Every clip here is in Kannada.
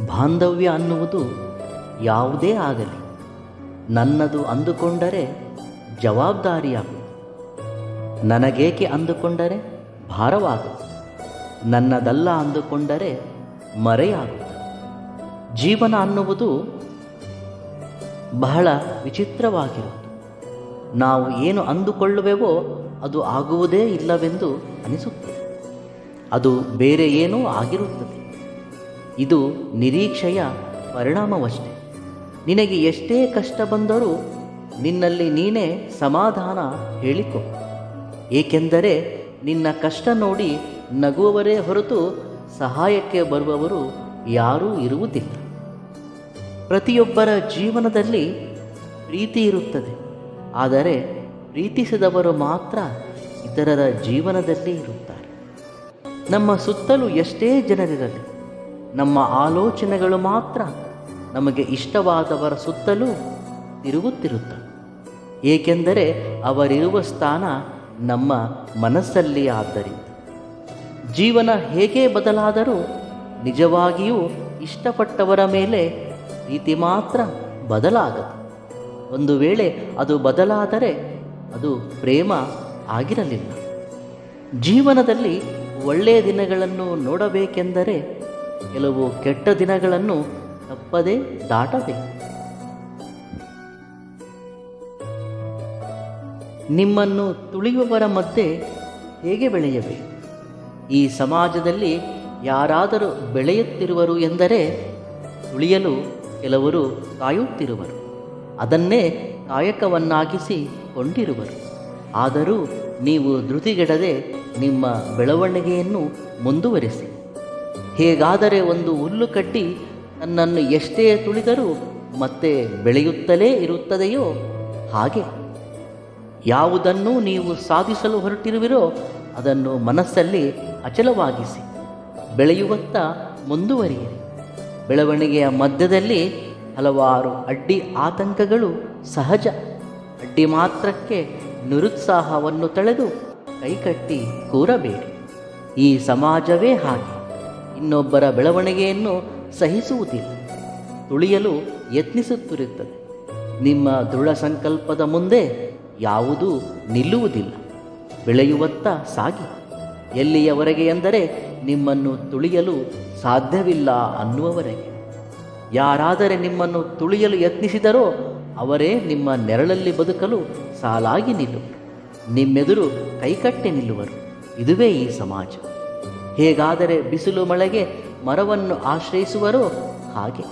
ಬಾಂಧವ್ಯ ಅನ್ನುವುದು ಯಾವುದೇ ಆಗಲಿ ನನ್ನದು ಅಂದುಕೊಂಡರೆ ಜವಾಬ್ದಾರಿಯಾಗುವುದು, ನನಗೇಕೆ ಅಂದುಕೊಂಡರೆ ಭಾರವಾಗುವುದು, ನನ್ನದಲ್ಲ ಅಂದುಕೊಂಡರೆ ಮರೆಯಾಗುತ್ತದೆ. ಜೀವನ ಅನ್ನುವುದು ಬಹಳ ವಿಚಿತ್ರವಾಗಿರುವುದು. ನಾವು ಏನು ಅಂದುಕೊಳ್ಳುವೆವೋ ಅದು ಆಗುವುದೇ ಇಲ್ಲವೆಂದು ಅನಿಸುತ್ತದೆ. ಅದು ಬೇರೆ ಏನೋ ಆಗಿರುತ್ತದೆ. ಇದು ನಿರೀಕ್ಷೆಯ ಪರಿಣಾಮವಷ್ಟೇ. ನಿನಗೆ ಎಷ್ಟೇ ಕಷ್ಟ ಬಂದರೂ ನಿನ್ನಲ್ಲಿ ನೀನೇ ಸಮಾಧಾನ ಹೇಳಿಕೊ. ಏಕೆಂದರೆ ನಿನ್ನ ಕಷ್ಟ ನೋಡಿ ನಗುವವರೇ ಹೊರತು ಸಹಾಯಕ್ಕೆ ಬರುವವರು ಯಾರೂ ಇರುವುದಿಲ್ಲ. ಪ್ರತಿಯೊಬ್ಬರ ಜೀವನದಲ್ಲಿ ಪ್ರೀತಿ ಇರುತ್ತದೆ, ಆದರೆ ಪ್ರೀತಿಸಿದವರು ಮಾತ್ರ ಇತರರ ಜೀವನದಲ್ಲಿ ಇರುತ್ತಾರೆ. ನಮ್ಮ ಸುತ್ತಲೂ ಎಷ್ಟೇ ಜನರಿರಲಿ, ನಮ್ಮ ಆಲೋಚನೆಗಳು ಮಾತ್ರ ನಮಗೆ ಇಷ್ಟವಾದವರ ಸುತ್ತಲೂ ತಿರುಗುತ್ತಿರುತ್ತವೆ. ಏಕೆಂದರೆ ಅವರಿರುವ ಸ್ಥಾನ ನಮ್ಮ ಮನಸ್ಸಲ್ಲಿ. ಆದ್ದರಿಂದ ಜೀವನ ಹೇಗೆ ಬದಲಾದರೂ ನಿಜವಾಗಿಯೂ ಇಷ್ಟಪಟ್ಟವರ ಮೇಲೆ ಪ್ರೀತಿ ಮಾತ್ರ ಬದಲಾಗದು. ಒಂದು ವೇಳೆ ಅದು ಬದಲಾದರೆ ಅದು ಪ್ರೇಮ ಆಗಿರಲಿಲ್ಲ. ಜೀವನದಲ್ಲಿ ಒಳ್ಳೆಯ ದಿನಗಳನ್ನು ನೋಡಬೇಕೆಂದರೆ ಕೆಲವು ಕೆಟ್ಟ ದಿನಗಳನ್ನು ತಪ್ಪದೇ ದಾಟಬೇಕು. ನಿಮ್ಮನ್ನು ತುಳಿಯುವವರ ಮಧ್ಯೆ ಹೇಗೆ ಬೆಳೆಯಬೇಕು? ಈ ಸಮಾಜದಲ್ಲಿ ಯಾರಾದರೂ ಬೆಳೆಯುತ್ತಿರುವರು ಎಂದರೆ ತುಳಿಯಲು ಕೆಲವರು ಕಾಯುತ್ತಿರುವರು, ಅದನ್ನೇ ಕಾಯಕವನ್ನಾಗಿಸಿ ಕೊಂಡಿರುವರು. ಆದರೂ ನೀವು ಧೃತಿಗೆಡದೆ ನಿಮ್ಮ ಬೆಳವಣಿಗೆಯನ್ನು ಮುಂದುವರಿಸಿ. ಹೇಗಾದರೆ ಒಂದು ಹುಲ್ಲು ಕಡ್ಡಿ ತನ್ನನ್ನು ಎಷ್ಟೇ ತುಳಿದರೂ ಮತ್ತೆ ಬೆಳೆಯುತ್ತಲೇ ಇರುತ್ತದೆಯೋ ಹಾಗೆ ಯಾವುದನ್ನು ನೀವು ಸಾಧಿಸಲು ಹೊರಟಿರುವಿರೋ ಅದನ್ನು ಮನಸ್ಸಲ್ಲಿ ಅಚಲವಾಗಿಸಿ ಬೆಳೆಯುವತ್ತ ಮುಂದುವರಿಯಿರಿ. ಬೆಳವಣಿಗೆಯ ಮಧ್ಯದಲ್ಲಿ ಹಲವಾರು ಅಡ್ಡಿ ಆತಂಕಗಳು ಸಹಜ. ಅಡ್ಡಿ ಮಾತ್ರಕ್ಕೆ ನಿರುತ್ಸಾಹವನ್ನು ತಳೆದು ಕೈಕಟ್ಟಿ ಕೂರಬೇಡಿ. ಈ ಸಮಾಜವೇ ಹಾಗೆ, ಇನ್ನೊಬ್ಬರ ಬೆಳವಣಿಗೆಯನ್ನು ಸಹಿಸುವುದಿಲ್ಲ, ತುಳಿಯಲು ಯತ್ನಿಸುತ್ತಿರುತ್ತದೆ. ನಿಮ್ಮ ದೃಢ ಸಂಕಲ್ಪದ ಮುಂದೆ ಯಾವುದೂ ನಿಲ್ಲುವುದಿಲ್ಲ. ಬೆಳೆಯುವತ್ತ ಸಾಗಿ. ಎಲ್ಲಿಯವರೆಗೆ ಎಂದರೆ ನಿಮ್ಮನ್ನು ತುಳಿಯಲು ಸಾಧ್ಯವಿಲ್ಲ ಅನ್ನುವವರೆಗೆ. ಯಾರಾದರೆ ನಿಮ್ಮನ್ನು ತುಳಿಯಲು ಯತ್ನಿಸಿದರೋ ಅವರೇ ನಿಮ್ಮ ನೆರಳಲ್ಲಿ ಬದುಕಲು ಸಾಲಾಗಿ ನಿಲ್ಲುವರು, ನಿಮ್ಮೆದುರು ಕೈಕಟ್ಟಿ ನಿಲ್ಲುವರು. ಇದುವೇ ಈ ಸಮಾಜ. ಹೇಗಾದರೆ ಬಿಸಿಲು ಮಳೆಗೆ ಮರವನ್ನು ಆಶ್ರಯಿಸುವರೋ ಹಾಗೆ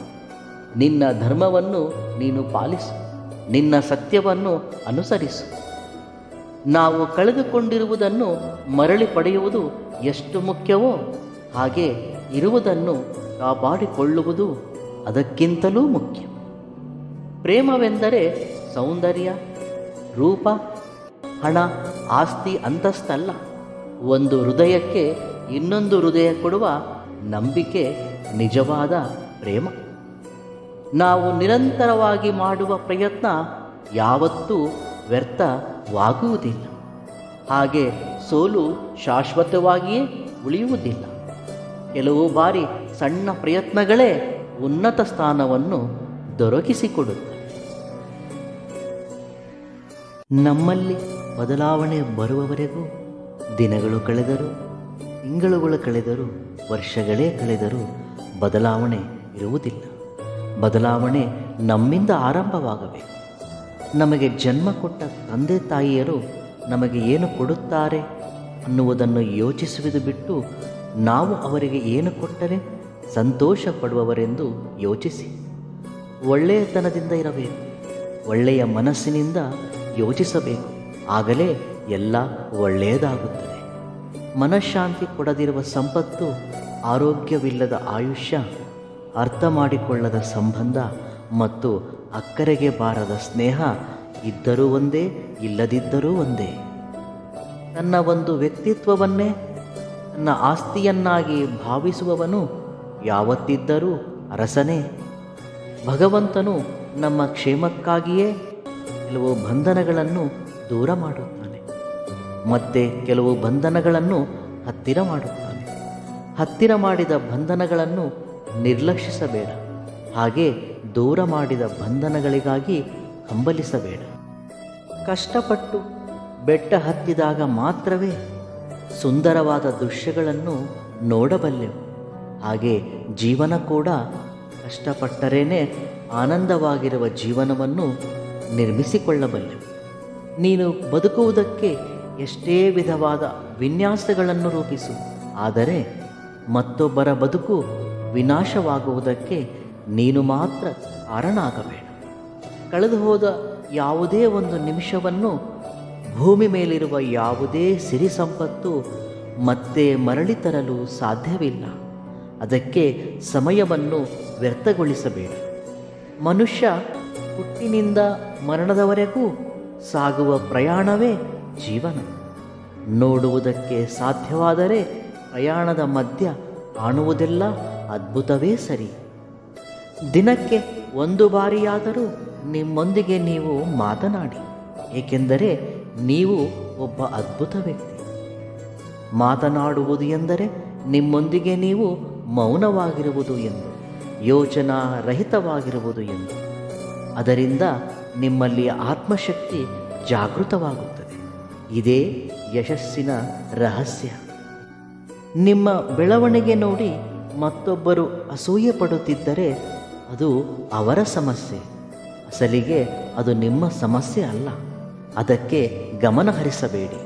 ನಿನ್ನ ಧರ್ಮವನ್ನು ನೀನು ಪಾಲಿಸು, ನಿನ್ನ ಸತ್ಯವನ್ನು ಅನುಸರಿಸು. ನಾವು ಕಳೆದುಕೊಂಡಿರುವುದನ್ನು ಮರಳಿ ಪಡೆಯುವುದು ಎಷ್ಟು ಮುಖ್ಯವೋ ಹಾಗೆ ಇರುವುದನ್ನು ಕಾಪಾಡಿಕೊಳ್ಳುವುದು ಅದಕ್ಕಿಂತಲೂ ಮುಖ್ಯ. ಪ್ರೇಮವೆಂದರೆ ಸೌಂದರ್ಯ, ರೂಪ, ಹಣ, ಆಸ್ತಿ, ಅಂತಸ್ತಲ್ಲ. ಒಂದು ಹೃದಯಕ್ಕೆ ಇನ್ನೊಂದು ಹೃದಯ ಕೊಡುವ ನಂಬಿಕೆ ನಿಜವಾದ ಪ್ರೇಮ. ನಾವು ನಿರಂತರವಾಗಿ ಮಾಡುವ ಪ್ರಯತ್ನ ಯಾವತ್ತೂ ವ್ಯರ್ಥವಾಗುವುದಿಲ್ಲ. ಹಾಗೆ ಸೋಲು ಶಾಶ್ವತವಾಗಿಯೇ ಉಳಿಯುವುದಿಲ್ಲ. ಕೆಲವು ಬಾರಿ ಸಣ್ಣ ಪ್ರಯತ್ನಗಳೇ ಉನ್ನತ ಸ್ಥಾನವನ್ನು ದೊರಕಿಸಿಕೊಡುತ್ತವೆ. ನಮ್ಮಲ್ಲಿ ಬದಲಾವಣೆ ಬರುವವರೆಗೂ ದಿನಗಳು ಕಳೆದರೂ, ತಿಂಗಳುಗಳು ಕಳೆದರೂ, ವರ್ಷಗಳೇ ಕಳೆದರೂ ಬದಲಾವಣೆ ಇರುವುದಿಲ್ಲ. ಬದಲಾವಣೆ ನಮ್ಮಿಂದ ಆರಂಭವಾಗಬೇಕು. ನಮಗೆ ಜನ್ಮ ಕೊಟ್ಟ ತಂದೆ ತಾಯಿಯರು ನಮಗೆ ಏನು ಕೊಡುತ್ತಾರೆ ಅನ್ನುವುದನ್ನು ಯೋಚಿಸುವುದು ಬಿಟ್ಟು ನಾವು ಅವರಿಗೆ ಏನು ಕೊಟ್ಟರೆ ಸಂತೋಷ ಪಡುವವರೆಂದು ಯೋಚಿಸಿ. ಒಳ್ಳೆಯತನದಿಂದ ಇರಬೇಕು, ಒಳ್ಳೆಯ ಮನಸ್ಸಿನಿಂದ ಯೋಚಿಸಬೇಕು. ಆಗಲೇ ಎಲ್ಲ ಒಳ್ಳೆಯದಾಗುತ್ತದೆ. ಮನಃಶಾಂತಿ ಕೊಡದಿರುವ ಸಂಪತ್ತು, ಆರೋಗ್ಯವಿಲ್ಲದ ಆಯುಷ್ಯ, ಅರ್ಥ ಮಾಡಿಕೊಳ್ಳದ ಸಂಬಂಧ ಮತ್ತು ಅಕ್ಕರೆಗೆ ಬಾರದ ಸ್ನೇಹ ಇದ್ದರೂ ಒಂದೇ, ಇಲ್ಲದಿದ್ದರೂ ಒಂದೇ. ತನ್ನ ಒಂದು ವ್ಯಕ್ತಿತ್ವವನ್ನೇ ತನ್ನ ಆಸ್ತಿಯನ್ನಾಗಿ ಭಾವಿಸುವವನು ಯಾವತ್ತಿದ್ದರೂ ಅರಸನೇ. ಭಗವಂತನು ನಮ್ಮ ಕ್ಷೇಮಕ್ಕಾಗಿಯೇ ಕೆಲವು ಬಂಧನಗಳನ್ನು ದೂರ ಮಾಡುತ್ತಾನೆ, ಮತ್ತೆ ಕೆಲವು ಬಂಧನಗಳನ್ನು ಹತ್ತಿರ ಮಾಡುತ್ತಾನೆ. ಹತ್ತಿರ ಮಾಡಿದ ಬಂಧನಗಳನ್ನು ನಿರ್ಲಕ್ಷಿಸಬೇಡ. ಹಾಗೆ ದೂರ ಮಾಡಿದ ಬಂಧನಗಳಿಗಾಗಿ ಹಂಬಲಿಸಬೇಡ. ಕಷ್ಟಪಟ್ಟು ಬೆಟ್ಟ ಹತ್ತಿದಾಗ ಮಾತ್ರವೇ ಸುಂದರವಾದ ದೃಶ್ಯಗಳನ್ನು ನೋಡಬಲ್ಲೆವು. ಹಾಗೆ ಜೀವನ ಕೂಡ ಕಷ್ಟಪಟ್ಟರೇನೆ ಆನಂದವಾಗಿರುವ ಜೀವನವನ್ನು ನಿರ್ಮಿಸಿಕೊಳ್ಳಬಲ್ಲೆವು. ನೀನು ಬದುಕುವುದಕ್ಕೆ ಎಷ್ಟೇ ವಿಧವಾದ ವಿನ್ಯಾಸಗಳನ್ನು ರೂಪಿಸು, ಆದರೆ ಮತ್ತೊಬ್ಬರ ಬದುಕು ವಿನಾಶವಾಗುವುದಕ್ಕೆ ನೀನು ಮಾತ್ರ ಕಾರಣ ಆಗಬೇಡ. ಕಳೆದು ಹೋದ ಯಾವುದೇ ಒಂದು ನಿಮಿಷವನ್ನು, ಭೂಮಿ ಮೇಲಿರುವ ಯಾವುದೇ ಸಿರಿ ಸಂಪತ್ತು ಮತ್ತೆ ಮರಳಿ ತರಲು ಸಾಧ್ಯವಿಲ್ಲ. ಅದಕ್ಕೆ ಸಮಯವನ್ನು ವ್ಯರ್ಥಗೊಳಿಸಬೇಡ. ಮನುಷ್ಯ ಹುಟ್ಟಿನಿಂದ ಮರಣದವರೆಗೂ ಸಾಗುವ ಪ್ರಯಾಣವೇ ಜೀವನ. ನೋಡುವುದಕ್ಕೆ ಸಾಧ್ಯವಾದರೆ ಪ್ರಯಾಣದ ಮಧ್ಯ ಕಾಣುವುದೆಲ್ಲ ಅದ್ಭುತವೇ ಸರಿ. ದಿನಕ್ಕೆ ಒಂದು ಬಾರಿಯಾದರೂ ನಿಮ್ಮೊಂದಿಗೆ ನೀವು ಮಾತನಾಡಿ, ಏಕೆಂದರೆ ನೀವು ಒಬ್ಬ ಅದ್ಭುತ ವ್ಯಕ್ತಿ. ಮಾತನಾಡುವುದು ಎಂದರೆ ನಿಮ್ಮೊಂದಿಗೆ ನೀವು ಮೌನವಾಗಿರುವುದು ಎಂದು, ಯೋಚನಾ ರಹಿತವಾಗಿರುವುದು ಎಂದು. ಅದರಿಂದ ನಿಮ್ಮಲ್ಲಿ ಆತ್ಮಶಕ್ತಿ ಜಾಗೃತವಾಗುತ್ತದೆ. ಇದೇ ಯಶಸ್ಸಿನ ರಹಸ್ಯ. ನಿಮ್ಮ ಬೆಳವಣಿಗೆ ನೋಡಿ ಮತ್ತೊಬ್ಬರು ಅಸೂಯೆ ಪಡುತ್ತಿದ್ದರೆ ಅದು ಅವರ ಸಮಸ್ಯೆ. ಅಸಲಿಗೆ ಅದು ನಿಮ್ಮ ಸಮಸ್ಯೆ ಅಲ್ಲ. ಅದಕ್ಕೆ ಗಮನ ಹರಿಸಬೇಡಿ.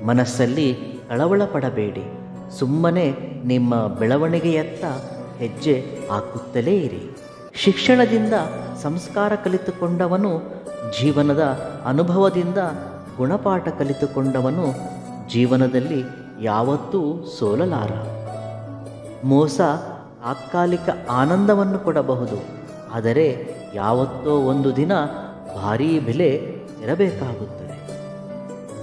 ಮನಸ್ಸಲ್ಲಿ ಕಳವಳ ಪಡಬೇಡಿ. ಸುಮ್ಮನೆ ನಿಮ್ಮ ಬೆಳವಣಿಗೆಯತ್ತ ಹೆಜ್ಜೆ ಹಾಕುತ್ತಲೇ ಇರಿ. ಶಿಕ್ಷಣದಿಂದ ಸಂಸ್ಕಾರ ಕಲಿತುಕೊಂಡವನು, ಜೀವನದ ಅನುಭವದಿಂದ ಗುಣಪಾಠ ಕಲಿತುಕೊಂಡವನು ಜೀವನದಲ್ಲಿ ಯಾವತ್ತೂ ಸೋಲಲಾರ. ಮೋಸ ತಾತ್ಕಾಲಿಕ ಆನಂದವನ್ನು ಕೊಡಬಹುದು, ಆದರೆ ಯಾವತ್ತೋ ಒಂದು ದಿನ ಭಾರೀ ಬೆಲೆ ಇರಬೇಕಾಗುತ್ತದೆ.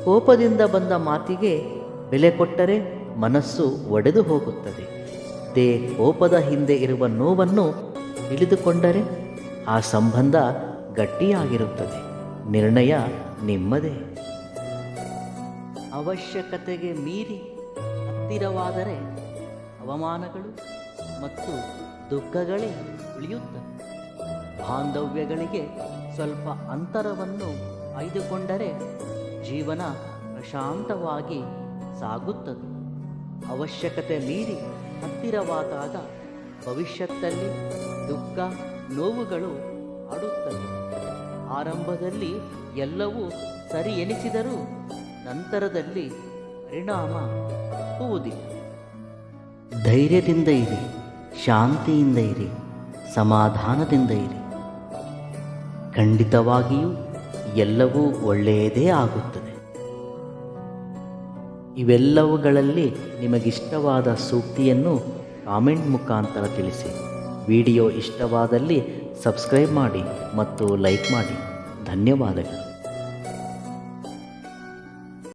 ಕೋಪದಿಂದ ಬಂದ ಮಾತಿಗೆ ಬೆಲೆ ಕೊಟ್ಟರೆ ಮನಸ್ಸು ಒಡೆದು ಹೋಗುತ್ತದೆ. ಅದೇ ಕೋಪದ ಹಿಂದೆ ಇರುವ ನೋವನ್ನು ತಿಳಿದುಕೊಂಡರೆ ಆ ಸಂಬಂಧ ಗಟ್ಟಿಯಾಗಿರುತ್ತದೆ. ನಿರ್ಣಯ ನಿಮ್ಮದೇ. ಅವಶ್ಯಕತೆಗೆ ಮೀರಿ ಹತ್ತಿರವಾದರೆ ಅವಮಾನಗಳು ಮತ್ತು ದುಃಖಗಳೇ ಉಳಿಯುತ್ತವೆ. ಬಾಂಧವ್ಯಗಳಿಗೆ ಸ್ವಲ್ಪ ಅಂತರವನ್ನು ಆಯ್ದುಕೊಂಡರೆ ಜೀವನ ಪ್ರಶಾಂತವಾಗಿ ಸಾಗುತ್ತದೆ. ಅವಶ್ಯಕತೆ ಮೀರಿ ಹತ್ತಿರವಾದಾಗ ಭವಿಷ್ಯದಲ್ಲಿ ದುಃಖ ನೋವುಗಳು ಆಡುತ್ತವೆ. ಆರಂಭದಲ್ಲಿ ಎಲ್ಲವೂ ಸರಿ ಎನಿಸಿದರೂ ನಂತರದಲ್ಲಿ ಪರಿಣಾಮ ತಪ್ಪುವುದಿಲ್ಲ. ಧೈರ್ಯದಿಂದ ಇರಿ, ಶಾಂತಿಯಿಂದ ಇರಿ, ಸಮಾಧಾನದಿಂದ ಇರಿ. ಖಂಡಿತವಾಗಿಯೂ ಎಲ್ಲವೂ ಒಳ್ಳೆಯದೇ ಆಗುತ್ತದೆ. ಇವೆಲ್ಲವುಗಳಲ್ಲಿ ನಿಮಗಿಷ್ಟವಾದ ಸೂಕ್ತಿಯನ್ನು ಕಾಮೆಂಟ್ ಮುಖಾಂತರ ತಿಳಿಸಿ. ವಿಡಿಯೋ ಇಷ್ಟವಾದಲ್ಲಿ ಸಬ್ಸ್ಕ್ರೈಬ್ ಮಾಡಿ ಮತ್ತು ಲೈಕ್ ಮಾಡಿ. ಧನ್ಯವಾದಗಳು.